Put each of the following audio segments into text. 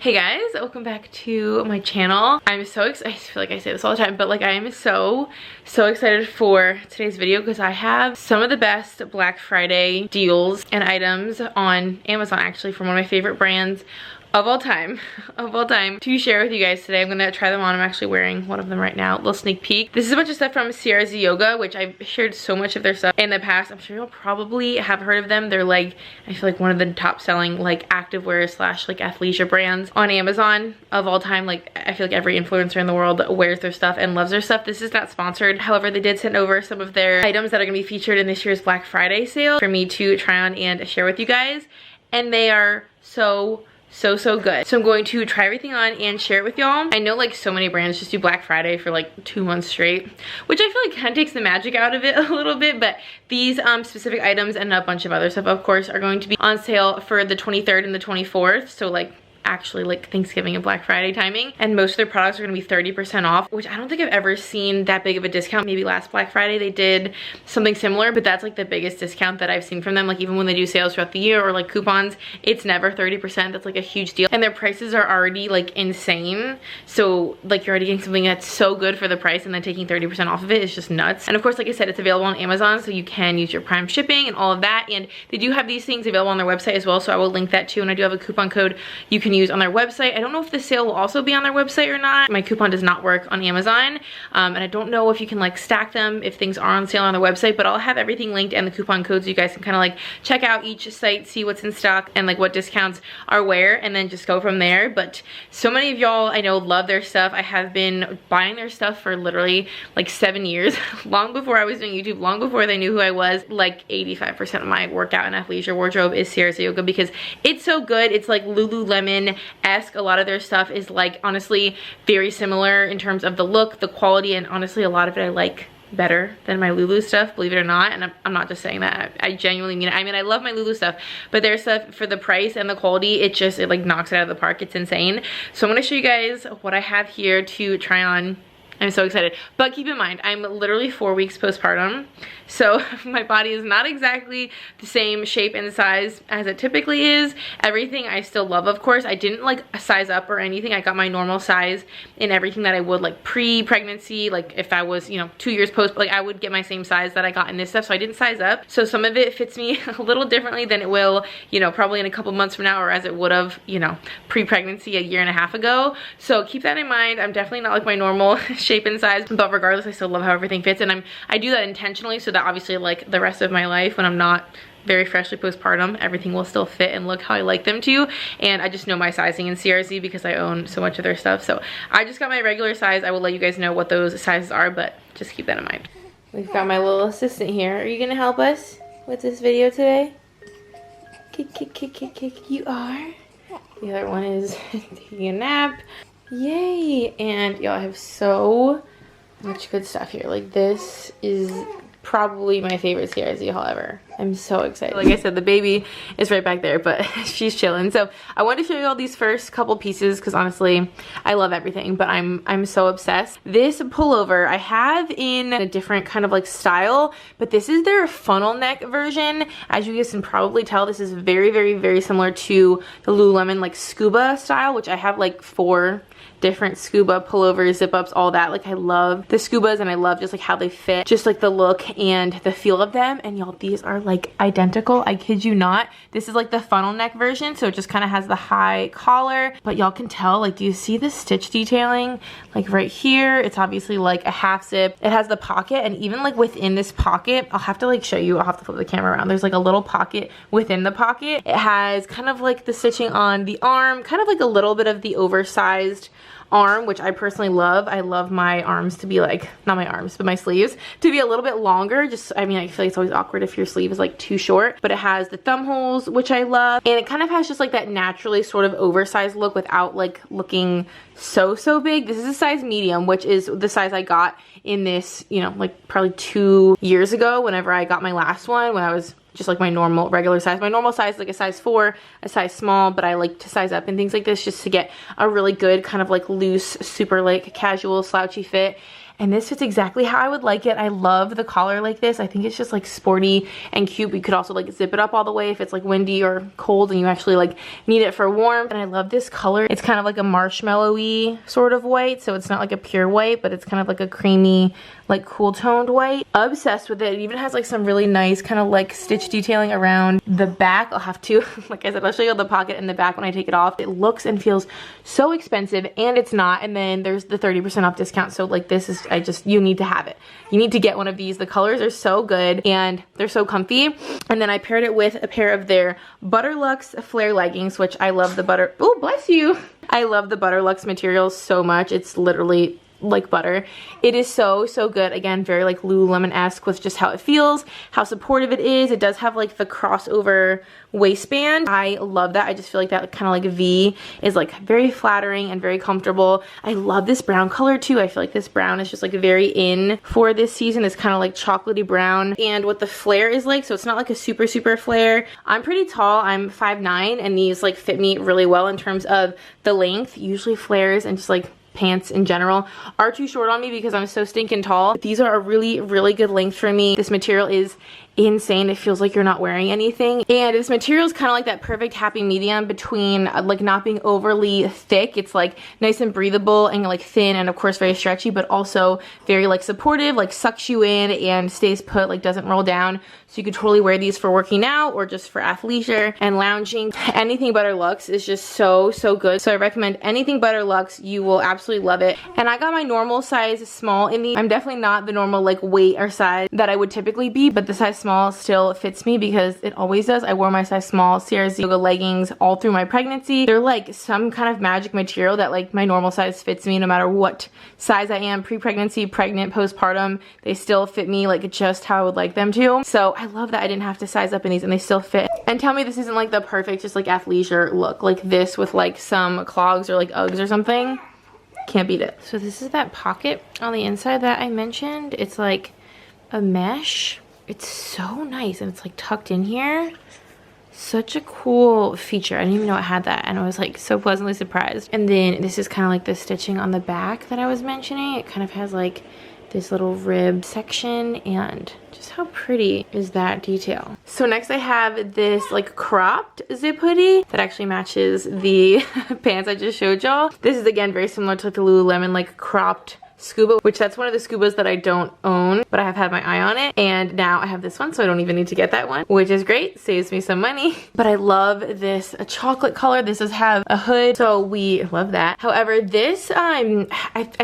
Hey guys, welcome back to my channel. I'm so excited. I feel like I say this all the time, but like I am so excited for today's video because I have some of the best Black Friday deals and items on Amazon, actually, from one of my favorite brands of all time to share with you guys today. I'm gonna try them on. I'm actually wearing one of them right now. A little sneak peek. This is a bunch of stuff from CRZ Yoga, which I've shared so much of their stuff in the past. I'm sure you'll probably have heard of them. They're like, I feel like one of the top selling like activewear slash like athleisure brands on Amazon of all time. Like I feel like every influencer in the world wears their stuff and loves their stuff. This is not sponsored. However, they did send over some of their items that are gonna be featured in this year's Black Friday sale for me to try on and share with you guys. And they are so good. So I'm going to try everything on and share it with y'all. I know like so many brands just do Black Friday for like 2 months straight, which I feel like kind of takes the magic out of it a little bit, but these specific items and a bunch of other stuff, of course, are going to be on sale for the 23rd and the 24th. So like actually like Thanksgiving and Black Friday timing, and most of their products are going to be 30% off, which I don't think I've ever seen that big of a discount. Maybe last Black Friday they did something similar, but that's like the biggest discount that I've seen from them. Like even when they do sales throughout the year or like coupons, it's never 30%. That's like a huge deal, and their prices are already like insane. So like you're already getting something that's so good for the price, and then taking 30% off of it is just nuts. And of course, like I said, it's available on Amazon, so you can use your Prime shipping and all of that, and they do have these things available on their website as well, so I will link that too. And I do have a coupon code you can use on their website. I don't know if the sale will also be on their website or not. My coupon does not work on Amazon, and I don't know if you can like stack them if things are on sale on their website, but I'll have everything linked and the coupon codes so you guys can kind of like check out each site, see what's in stock and like what discounts are where, and then just go from there. But so many of y'all I know love their stuff. I have been buying their stuff for literally like 7 years, long before I was doing YouTube, long before they knew who I was. Like 85% of my workout and athleisure wardrobe is CRZ Yoga because it's so good. It's like Lululemon-esque. A lot of their stuff is like honestly very similar in terms of the look, the quality, and honestly a lot of it I like better than my Lulu stuff, believe it or not. And I'm not just saying that. I genuinely mean it. I mean, I love my Lulu stuff, but their stuff, for the price and the quality, it like knocks it out of the park. It's insane. So I'm going to show you guys what I have here to try on. I'm so excited. But keep in mind, I'm literally 4 weeks postpartum, so my body is not exactly the same shape and size as it typically is. Everything I still love, of course. I didn't like size up or anything. I got my normal size in everything that I would like pre-pregnancy. Like if I was, you know, 2 years post, like I would get my same size that I got in this stuff, so I didn't size up. So some of it fits me a little differently than it will, you know, probably in a couple months from now, or as it would have, you know, pre-pregnancy a year and a half ago. So keep that in mind. I'm definitely not like my normal shape and size, but regardless, I still love how everything fits, and I do that intentionally so that obviously like the rest of my life, when I'm not very freshly postpartum, everything will still fit and look how I like them to. And I just know my sizing in CRZ because I own so much of their stuff. So I just got my regular size. I will let you guys know what those sizes are, but just keep that in mind. We've got my little assistant here. Are you gonna help us with this video today? You are. The other one is taking a nap. Yay! And y'all, I have so much good stuff here. Like this is probably my favorite CRZ haul ever. I'm so excited. Like I said, the baby is right back there, but she's chilling. So I wanted to show you all these first couple pieces because honestly, I love everything, but I'm so obsessed. This pullover I have in a different kind of like style, but this is their funnel neck version. As you guys can probably tell, this is very similar to the Lululemon like scuba style, which I have like 4 different scuba pullovers, zip ups, all that. Like I love the scubas, and I love just like how they fit, just like the look and the feel of them. And y'all, these are like identical. I kid you not. This is like the funnel neck version, so it just kind of has the high collar, but y'all can tell, like, do you see the stitch detailing? Like right here, it's obviously like a half zip. It has the pocket, and even like within this pocket, I'll have to like show you, I'll have to flip the camera around. There's like a little pocket within the pocket. It has kind of like the stitching on the arm, kind of like a little bit of the oversized arm, which I personally love. I love my arms to be like, not my arms, but my sleeves to be a little bit longer. Just, I mean, I feel like it's always awkward if your sleeve is like too short, but it has the thumb holes, which I love. And it kind of has just like that naturally sort of oversized look without like looking so big. This is a size medium, which is the size I got in this, you know, like probably 2 years ago whenever I got my last one, when I was just like my normal regular size. My normal size is like a size 4, a size small, but I like to size up and things like this just to get a really good kind of like loose, super like casual slouchy fit. and this fits exactly how I would like it. I love the collar like this. I think it's just like sporty and cute. We could also like zip it up all the way if it's like windy or cold and you actually like need it for warmth. And I love this color. It's kind of like a marshmallowy sort of white, so it's not like a pure white, but it's kind of like a creamy, like cool toned white. Obsessed with it. It even has like some really nice kind of like stitch detailing around the back. I'll have to, like I said, I'll show you the pocket in the back when I take it off. It looks and feels so expensive, and it's not. And then there's the 30% off discount. So like this is, you need to have it. You need to get one of these. The colors are so good and they're so comfy. And then I paired it with a pair of their Butterluxe flare leggings, which I love the butter. Oh, bless you. I love the Butterluxe materials so much. It's literally like butter. It is so good. Again, very like Lululemon-esque with just how it feels, how supportive it is. It does have like the crossover waistband. I love that. I just feel like that kind of like V is like very flattering and very comfortable. I love this brown color too. I feel like this brown is just like very in for this season. It's kind of like chocolatey brown, and what the flare is like, so it's not like a super flare. I'm pretty tall. I'm 5'9", and these like fit me really well in terms of the length. Usually flares and just like pants in general are too short on me because I'm so stinking tall. These are a really good length for me. This material is insane. It feels like you're not wearing anything, and this material is kind of like that perfect happy medium between like not being overly thick. It's like nice and breathable and like thin, and of course very stretchy, but also very like supportive, like sucks you in and stays put, like doesn't roll down. So you could totally wear these for working out or just for athleisure and lounging. Anything Butterluxe is just so good. So I recommend anything Butterluxe. You will absolutely love it. And I got my normal size small in these. I'm definitely not the normal like weight or size that I would typically be, but the size small still fits me because it always does. I wore my size small CRZ yoga leggings all through my pregnancy. They're like some kind of magic material that like my normal size fits me no matter what size I am, pre-pregnancy, pregnant, postpartum. They still fit me like just how I would like them to. So I love that I didn't have to size up in these and they still fit. And tell me this isn't like the perfect just like athleisure look, like this with like some clogs or like Uggs or something. Can't beat it. So this is that pocket on the inside that I mentioned. It's like a mesh. It's so nice, and it's like tucked in here. Such a cool feature. I didn't even know it had that, and I was like so pleasantly surprised. And then this is kind of like the stitching on the back that I was mentioning. It kind of has like this little rib section, and just how pretty is that detail. So next I have this like cropped zip hoodie that actually matches the pants I just showed y'all. This is again very similar to the Lululemon like cropped scuba, which that's one of the scubas that I don't own, but I have had my eye on it, and now I have this one, so I don't even need to get that one, which is great. Saves me some money. But I love this chocolate color. This does have a hood, so we love that. However, this I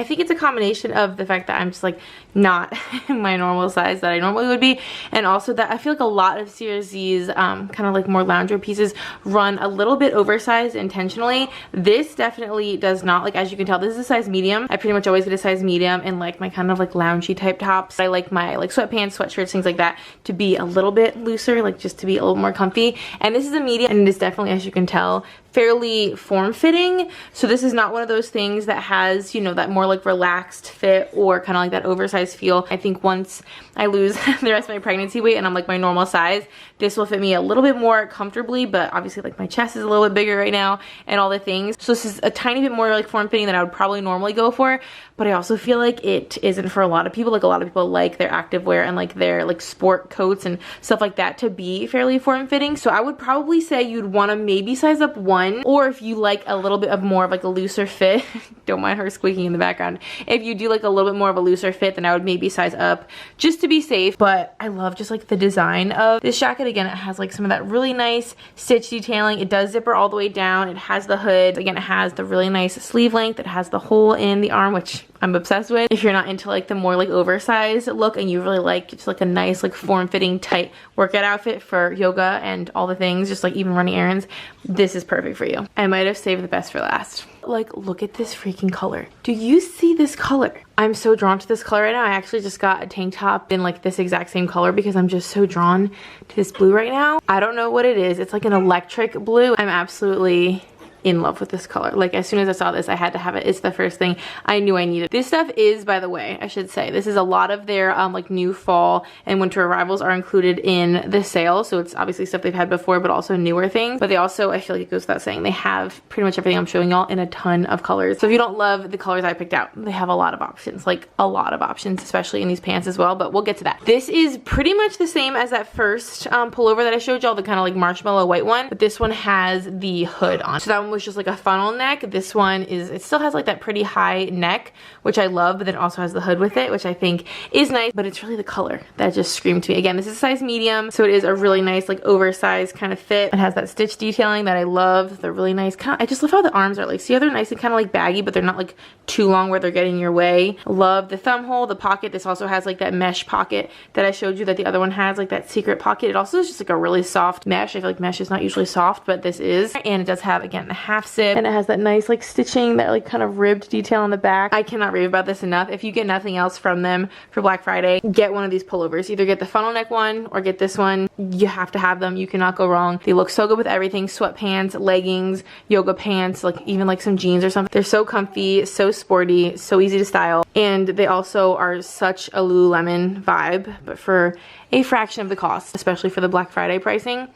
think it's a combination of the fact that I'm just like not my normal size that I normally would be, and also that I feel like a lot of CRZ's kind of like more loungewear pieces run a little bit oversized intentionally. This definitely does not. Like, as you can tell, this is a size medium. I pretty much always get a size medium in like my kind of like loungy type tops. I like my like sweatpants, sweatshirts, things like that to be a little bit looser, like just to be a little more comfy. And this is a medium, and it is definitely, as you can tell, fairly form-fitting. So this is not one of those things that has, you know, that more like relaxed fit or kind of like that oversized feel. I think once I lose the rest of my pregnancy weight and I'm like my normal size, this will fit me a little bit more comfortably, but obviously like my chest is a little bit bigger right now and all the things. So this is a tiny bit more like form-fitting than I would probably normally go for, but I also feel like it isn't for a lot of people. Like, a lot of people like their activewear and like their like sport coats and stuff like that to be fairly form-fitting. So I would probably say you'd want to maybe size up one, or if you like a little bit of more of like a looser fit, don't mind her squeaking in the background. If you do like a little bit more of a looser fit, then I would maybe size up just to be safe. But I love just like the design of this jacket. Again, it has like some of that really nice stitch detailing. It does zipper all the way down. It has the hood. Again, it has the really nice sleeve length. It has the hole in the arm, which I'm obsessed with. If you're not into like the more like oversized look and you really like just like a nice like form-fitting tight workout outfit for yoga and all the things, just like even running errands, this is perfect for you. I might have saved the best for last. Like, look at this freaking color. Do you see this color? I'm so drawn to this color right now. I actually just got a tank top in like this exact same color because I'm just so drawn to this blue right now. I don't know what it is. It's like an electric blue. I'm absolutely in love with this color. Like as soon as I saw this, I had to have it. It's the first thing I knew I needed. This stuff is, by the way, I should say, this is a lot of their like new fall and winter arrivals are included in the sale. So it's obviously stuff they've had before, but also newer things. But they also, I feel like it goes without saying, they have pretty much everything I'm showing y'all in a ton of colors. So if you don't love the colors I picked out, they have a lot of options, like a lot of options, especially in these pants as well, but we'll get to that. This is pretty much the same as that first pullover that I showed y'all, the kind of like marshmallow white one, but this one has the hood on. So that one was just like a funnel neck. This one is, it still has like that pretty high neck, which I love, but then also has the hood with it, which I think is nice, but it's really the color that just screamed to me. Again, this is a size medium, so it is a really nice like oversized kind of fit. It has that stitch detailing that I love. They're really nice. Kind of, I just love how the arms are like, see how they're nice and kind of like baggy, but they're not like too long where they're getting in your way. Love the thumb hole, the pocket. This also has like that mesh pocket that I showed you that the other one has, like that secret pocket. It also is just like a really soft mesh. I feel like mesh is not usually soft, but this is. And it does have, again, the half zip, and it has that nice like stitching, that like kind of ribbed detail on the back. I cannot rave about this enough. If you get nothing else from them for Black Friday, get one of these pullovers. Either get the funnel neck one or get this one. You have to have them. You cannot go wrong. They look so good with everything. Sweatpants, leggings, yoga pants, like even like some jeans or something. They're so comfy, so sporty, so easy to style. And they also are such a Lululemon vibe, but for a fraction of the cost, especially for the Black Friday pricing.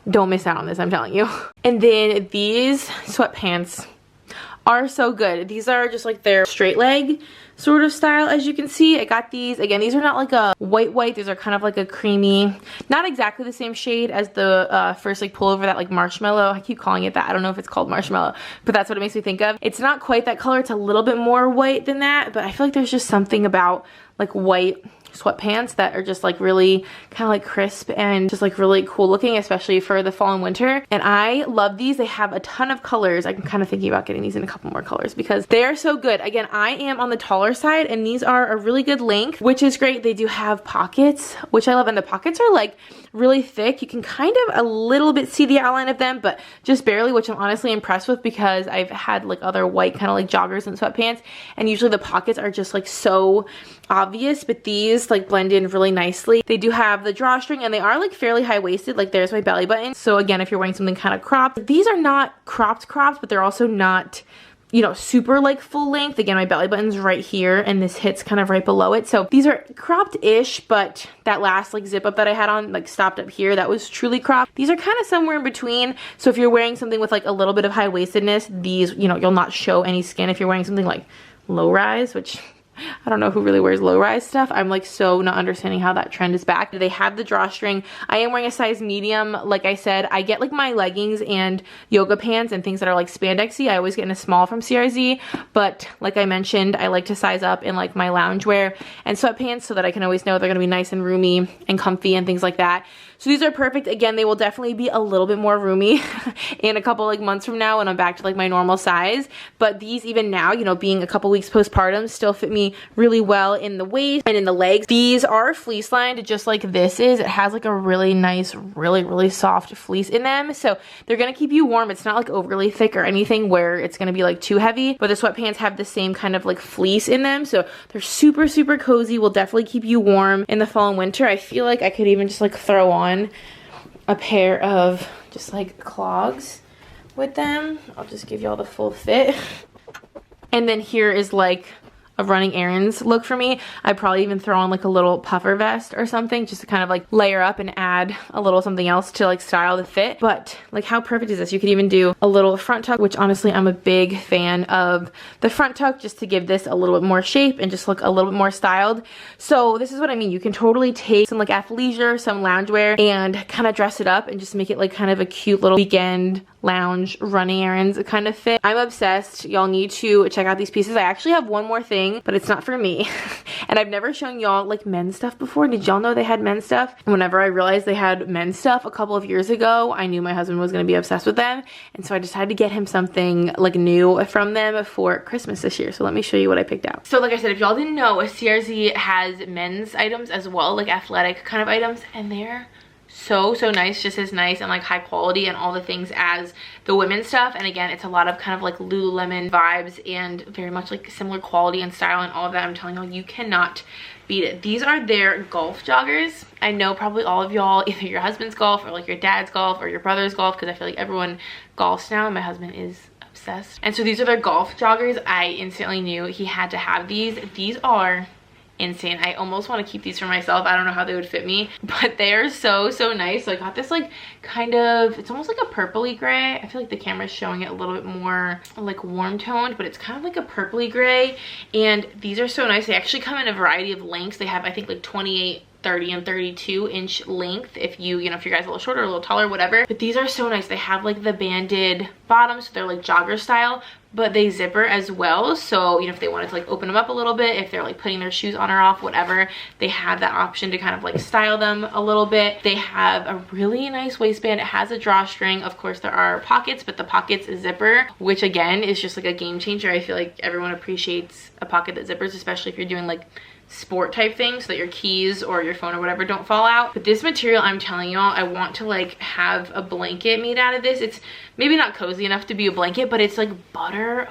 Don't miss out on this, I'm telling you. And then these sweatpants are so good. These are just like their straight leg sort of style, as you can see. I got these. Again, these are not like a white. These are kind of like a creamy, not exactly the same shade as the first like pullover, that like marshmallow. I keep calling it that. I don't know if it's called marshmallow, but that's what it makes me think of. It's not quite that color. It's a little bit more white than that, but I feel like there's just something about like white sweatpants that are just like really kind of like crisp and just like really cool looking, especially for the fall and winter. And I love these. They have a ton of colors. I'm kind of thinking about getting these in a couple more colors because they are so good. Again, I am on the taller side and these are a really good length, which is great. They do have pockets, which I love, and the pockets are like really thick. You can kind of a little bit see the outline of them, but just barely, which I'm honestly impressed with because I've had like other white kind of like joggers and sweatpants, and usually the pockets are just like so obvious, but these like blend in really nicely. They do have the drawstring and they are like fairly high-waisted. Like there's my belly button. So again, if you're wearing something kind of cropped, these are not cropped, but they're also not, you know, super like full length. Again, my belly button's right here and this hits kind of right below it. So these are cropped-ish, but that last like zip up that I had on like stopped up here, that was truly cropped. These are kind of somewhere in between. So if you're wearing something with like a little bit of high-waistedness, these, you know, you'll not show any skin. If you're wearing something like low-rise, which I don't know who really wears low-rise stuff. I'm like so not understanding how that trend is back. They have the drawstring. I am wearing a size medium. Like I said, I get like my leggings and yoga pants and things that are like spandexy. I always get in a small from CRZ, but like I mentioned, I like to size up in like my loungewear and sweatpants so that I can always know they're gonna be nice and roomy and comfy and things like that. So these are perfect. Again, they will definitely be a little bit more roomy in a couple like months from now when I'm back to like my normal size. But these, even now, you know, being a couple weeks postpartum, still fit me really well in the waist and in the legs. These are fleece lined just like this is. It has like a really nice, really soft fleece in them. So they're gonna keep you warm. It's not like overly thick or anything where it's gonna be like too heavy, but the sweatpants have the same kind of like fleece in them. So they're super cozy, will definitely keep you warm in the fall and winter. I feel like I could even just like throw on a pair of just like clogs with them. I'll just give y'all the full fit. And then here is like a running errands look for me. I'd probably even throw on like a little puffer vest or something just to kind of like layer up and add a little something else to like style the fit. But like how perfect is this? You could even do a little front tuck, which honestly I'm a big fan of the front tuck just to give this a little bit more shape and just look a little bit more styled. So this is what I mean. You can totally take some like athleisure, some loungewear and kind of dress it up and just make it like kind of a cute little weekend lounge running errands kind of fit. I'm obsessed. Y'all need to check out these pieces. I actually have one more thing, but it's not for me. And I've never shown y'all like men's stuff before. Did y'all know they had men's stuff? And whenever I realized they had men's stuff a couple of years ago, I knew my husband was going to be obsessed with them. And so I decided to get him something like new from them for Christmas this year. So let me show you what I picked out. So like I said, if y'all didn't know, CRZ has men's items as well, like athletic kind of items, and they're so nice, just as nice and like high quality and all the things as the women's stuff. And again, it's a lot of kind of like Lululemon vibes and very much like similar quality and style and all of that. I'm telling you, you cannot beat it. These are their golf joggers. I know probably all of y'all, either your husband's golf or like your dad's golf or your brother's golf, because I feel like everyone golfs now. My husband is obsessed. And so these are their golf joggers. I instantly knew he had to have these. These are insane. I almost want to keep these for myself. I don't know how they would fit me, but they are so nice. So I got this like kind of, it's almost like a purpley gray. I feel like the camera's showing it a little bit more like warm toned, but it's kind of like a purpley gray. And these are so nice. They actually come in a variety of lengths. They have, I think, like 28, 30 and 32 inch length if you know, if your guy's a little shorter, a little taller, whatever. But these are so nice. They have like the banded bottoms, so they're like jogger style, but they zipper as well. So, you know, if they wanted to like open them up a little bit, if they're like putting their shoes on or off, whatever, they have that option to kind of like style them a little bit. They have a really nice waistband. It has a drawstring. Of course, there are pockets, but the pockets zipper, which again is just like a game changer. I feel like everyone appreciates a pocket that zippers, especially if you're doing like sport type things, so that your keys or your phone or whatever don't fall out. But this material, I'm telling y'all, I want to like have a blanket made out of this. It's maybe not cozy enough to be a blanket, but it's like butter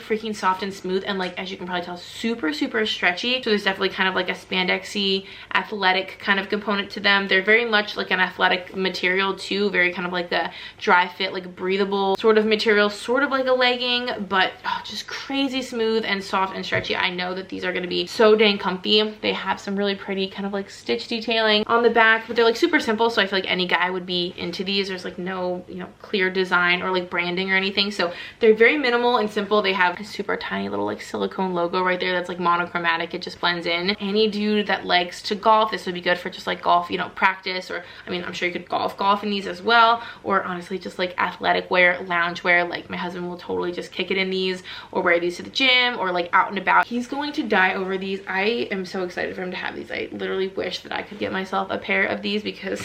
freaking soft and smooth, and like, as you can probably tell, super stretchy. So there's definitely kind of like a spandexy athletic kind of component to them. They're very much like an athletic material too, very kind of like a dry fit, like breathable sort of material, sort of like a legging, but just crazy smooth and soft and stretchy. I know that these are going to be so dang comfy. They have some really pretty kind of like stitch detailing on the back, but they're like super simple, so I feel like any guy would be into these. There's like no, you know, clear design or like branding or anything, so they're very minimal and simple. They have a super tiny little like silicone logo right there that's like monochromatic. It just blends in. Any dude that likes to golf, this would be good for just like golf, you know, practice, or I mean, I'm sure you could golf in these as well, or honestly just like athletic wear, lounge wear. Like my husband will totally just kick it in these or wear these to the gym or like out and about. He's going to die over these. I am so excited for him to have these. I literally wish that I could get myself a pair of these because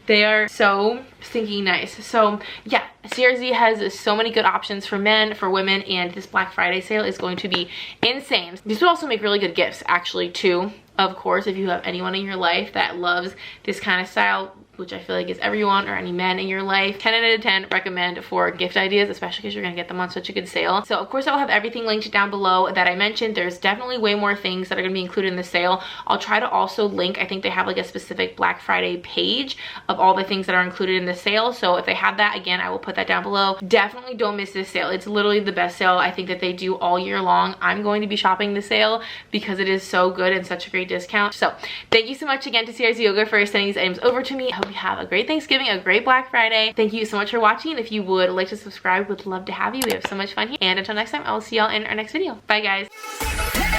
they are so stinking nice. So yeah, CRZ has so many good options for men, for women, and this Black Friday sale is going to be insane. These would also make really good gifts actually too. Of course, if you have anyone in your life that loves this kind of style, which I feel like is everyone, or any men in your life, 10 out of 10 recommend for gift ideas, especially because you're gonna get them on such a good sale. So of course I'll have everything linked down below that I mentioned. There's definitely way more things that are gonna be included in the sale. I'll try to also link, I think they have like a specific Black Friday page of all the things that are included in the sale. So if they have that, again, I will put that down below. Definitely don't miss this sale. It's literally the best sale I think that they do all year long. I'm going to be shopping the sale because it is so good and such a great discount. So thank you so much again to CRZ Yoga for sending these items over to me. I hope you have a great Thanksgiving, a great Black Friday. Thank you so much for watching. If you would like to subscribe, would love to have you. We have so much fun here. And until next time, I will see y'all in our next video. Bye guys.